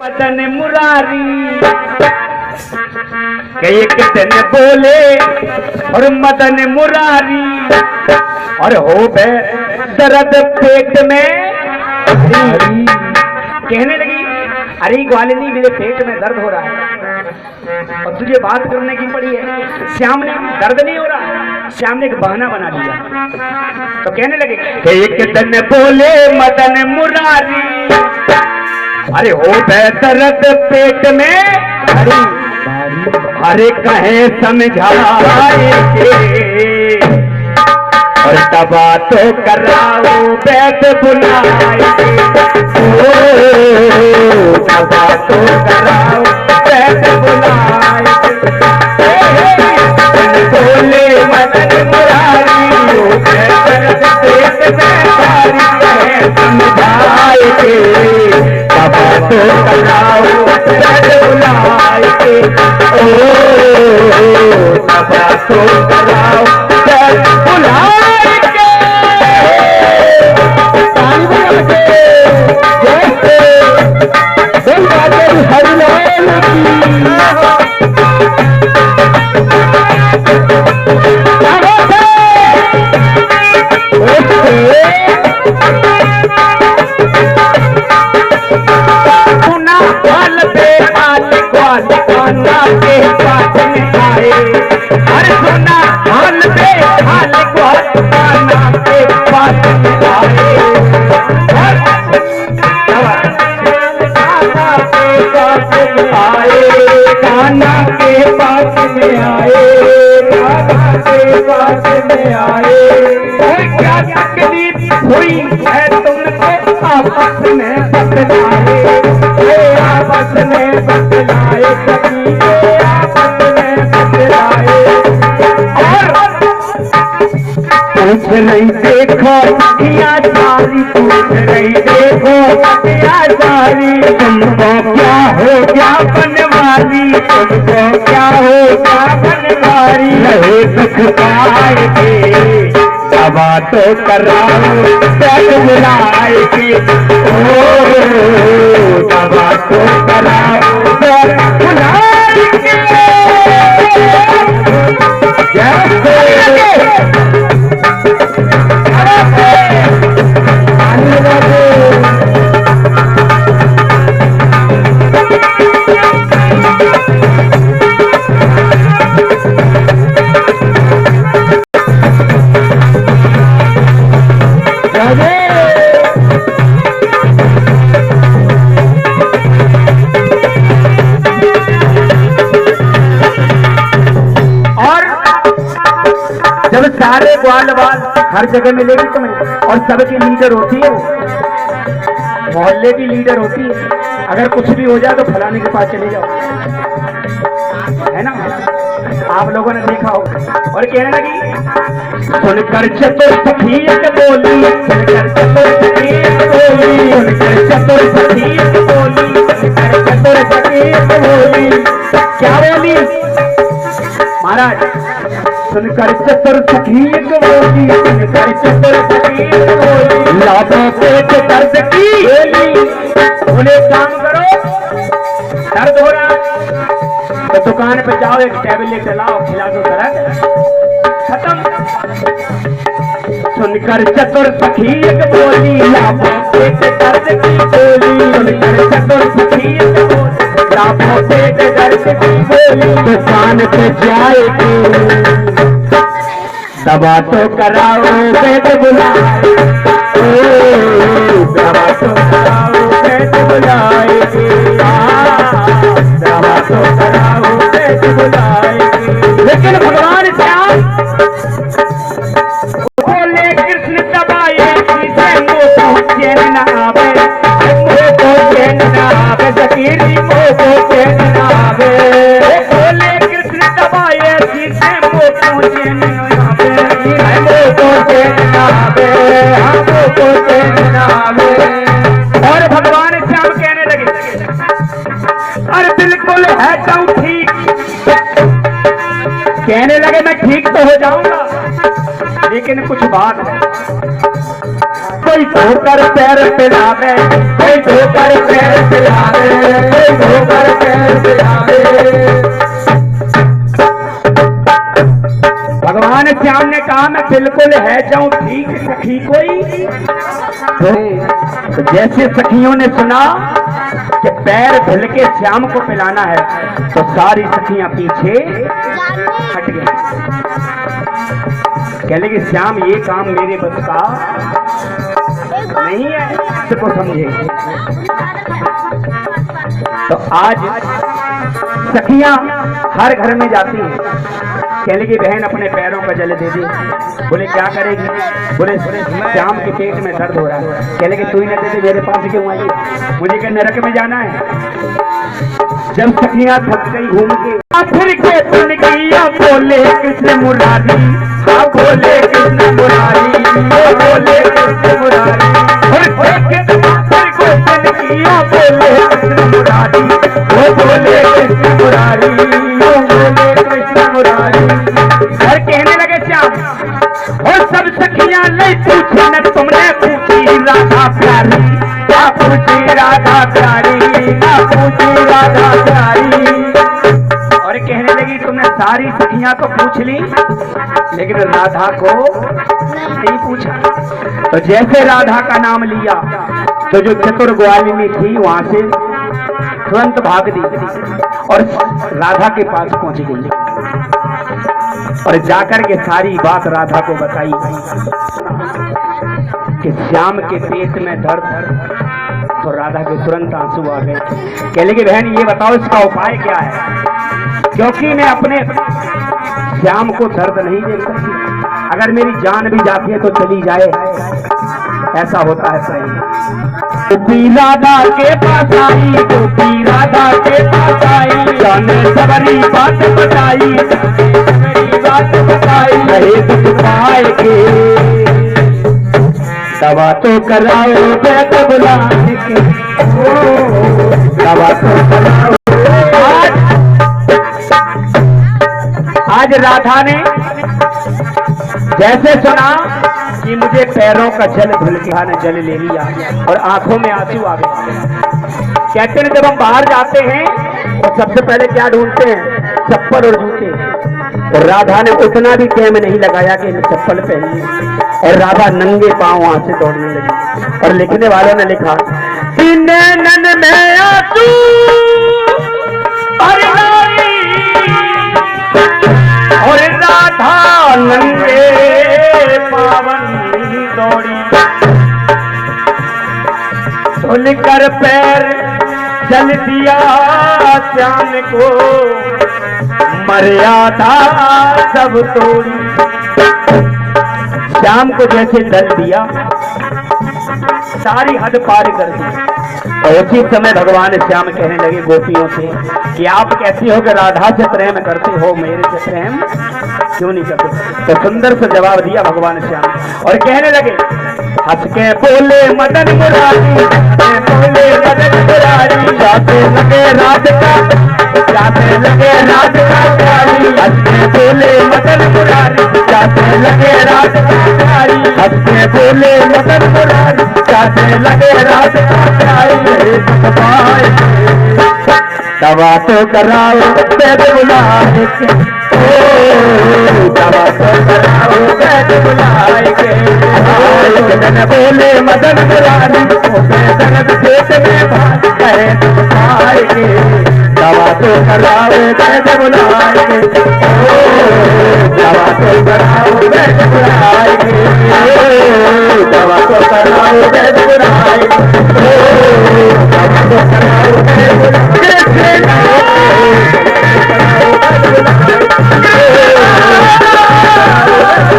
मदन मुरारी एक दिन बोले और मदन मुरारी और हो बे दर्द पेट में कहने लगी, अरे ग्वालिनी मेरे पेट में दर्द हो रहा है और तुझे बात करने की पड़ी है। श्याम ने दर्द नहीं हो रहा, श्याम ने एक बहाना बना दिया। तो कहने लगे एक दिन बोले मदन मुरारी, अरे हो बे दर्द पेट में अरे कहे समझाएंगे और दवा तो कराओ वैद बुलाएंगे, दवा तो कराओ वैद बुलाएंगे। बोले मदन मुरारी दर्द पेट में कहे समझाएंगे, दवा तो कराओ वैद बुलाएंगे, दवा तो कराओ वैद बुलाएंगे। हुई है तुमको आपस में बतलाए, आपस में बतलाए, कभी आपस में बतलाए। और पूछ रही देखो क्या सारी, पूछ रही देखो क्या सारी, तुमको क्या हो गया बनवारी, तुमको क्या हो गया बनवारी, रहे दुख पाएंगे दवा तो कराओ वैद बुलाएंगे, दवा तो कराओ वैद बुलाएंगे। जब सारे ग्वाल बाल हर जगह मिलेगी तुम्हें और सबकी लीडर होती है, मोहल्ले की लीडर होती है, अगर कुछ भी हो जाए तो फलाने के पास चले जाओ, है ना। आप लोगों ने देखा हो। और कहने लगी सुनकर चतुर सखी एक बोली, सुनकर चतुर सखी एक बोली, सुनकर चतुर सखी एक बोली, सुनकर चतुर सखी एक बोली। क्या बोली महाराज? सुनकर चतुर सखी एक बोली, सुनकर चतुर सखी एक बोली, लाभों पेट दर्द की बोली। बोले काम करो, दर्द हो रहा तो दुकान पे जाओ, एक टैबलेट लाओ, खिला दो, दर्द खत्म। सुनकर चतुर सखी एक बोली, लाभों पेट दर्द की बोली, सुनकर चतुर सखी एक बोली, लाभों पेट दर्द की बोली। दुकान पे जाएगी दवा तो कराओ वैद बुलाए, दवा तो कराओ वैद बुलाएगी, दवा तो कराओ वैद बुलाएगी। लेकिन भगवान श्याम बोले कृष्ण दबाए जिसे मोह चैन न आवे, मोह को चैन न आवे, जकीरी मोह को चैन न आवे। बोले कृष्ण दबाए जिसे मोह चैन न और भगवान श्याम कहने लगे, अरे बिल्कुल है तो ठीक, कहने लगे मैं ठीक तो हो जाऊंगा, लेकिन कुछ बात है। कोई धोकर पैर पिलावे, कोई धोकर पैर पिलावे, कोई धोकर पैर पिलावे। भगवान श्याम ने कहा मैं बिल्कुल है जाऊं ठीक सखी कोई। तो जैसे सखियों ने सुना कि पैर धुल के श्याम को पिलाना है तो सारी सखियां पीछे हट गई। कह लगे श्याम ये काम मेरे बस का नहीं है, इसको समझे। तो आज सखियां हर घर में जाती हैं, कह लगी बहन अपने पैरों का जल दे दे। बोले क्या करेगी? बोले श्याम के पेट में दर्द हो रहा है। कह लगे तू ही न दे दे, मेरे पास क्यों आई? मुझे क्या नरक में जाना है? जब सखियां थक गई घूम के फिर के सुन गई बोले कृष्ण मुरारी, हाँ बोले कृष्ण मुरारी, बोले कृष्ण मुरारी। और फिर के फिर को सुन किया बोले कृष्ण मुरारी, वो बोले कृष्ण मुरारी, वो बोले कृष्ण मुरारी। और कहने लगे श्याम और सब सखियां ले पूछे न तुमने पूछी राधा प्यारी, क्या पूछी राधा प्यारी, क्या पूछी राधा प्यारी। और कहने लगी तुमने सारी सखियां तो पूछ ली लेकिन राधा को नहीं पूछा। तो जैसे राधा का नाम लिया तो जो चतुर ग्वालिनी थी वहां से तुरंत भाग दी और राधा के पास पहुंच गई और जाकर के सारी बात राधा को बताई कि श्याम के पेट में दर्द। तो राधा के तुरंत आंसू आ गए। कह लगी बहन ये बताओ इसका उपाय क्या है, क्योंकि मैं अपने श्याम को दर्द नहीं दे सकती, अगर मेरी जान भी जाती है तो चली जाए, ऐसा होता है सही। गोपी राधा के पास आई, गोपी राधा के पास आई, जाने सबरी बात बताई, सबरी बात बताई। रहे दुख पाएंगे दवा तो कराओ बैठ बुलाने के, दवा तो कराओ। आज राधा ने जैसे सुना कि मुझे पैरों का जल धुल के ने जल ले लिया और आंखों में आंसू आ गए। कहते हैं जब हम बाहर जाते हैं तो सबसे पहले क्या ढूंढते हैं? चप्पल और जूते। और राधा ने उतना भी टाइम नहीं लगाया कि चप्पल पहनी और राधा नंगे पांव वहां से दौड़ने लगी। और लिखने वालों ने लिखा नैनन में आंसू और राधा नंगे पावन दौड़ी, धुल कर पैर जल दिया श्याम को, मर्यादा सब तोड़ी। श्याम को जैसे जल दिया सारी हद पार कर दी। और उसी समय भगवान श्याम कहने लगे गोपियों से कि आप कैसी हो कि राधा से प्रेम करते हो, मेरे से प्रेम क्यों नहीं करते? तो सुंदर से जवाब दिया भगवान श्याम और कहने लगे हंस के बोले मदन मुरारी, बोले मदन मुरारी, जाते लगे रात का, जाते लगे रात का प्यारी। हंस के बोले मदन मुरारी, जाते लगे रात का प्यारी। हंस के बोले मदन मुरारी, जाते लगे रात का प्यारी। दवा तो कराओ बैठ बुलाए के, दवा तो कराओ बैठ बुलाए के। मदन बोले मदन मुरारी, दर्द पेट में भाग कहे तुम पाएंगे। दवा तो कराओ बैठ बुलाए के, दवा तो कराओ बैठ बुलाए के, दवा तो कराओ बैठ बुलाए के।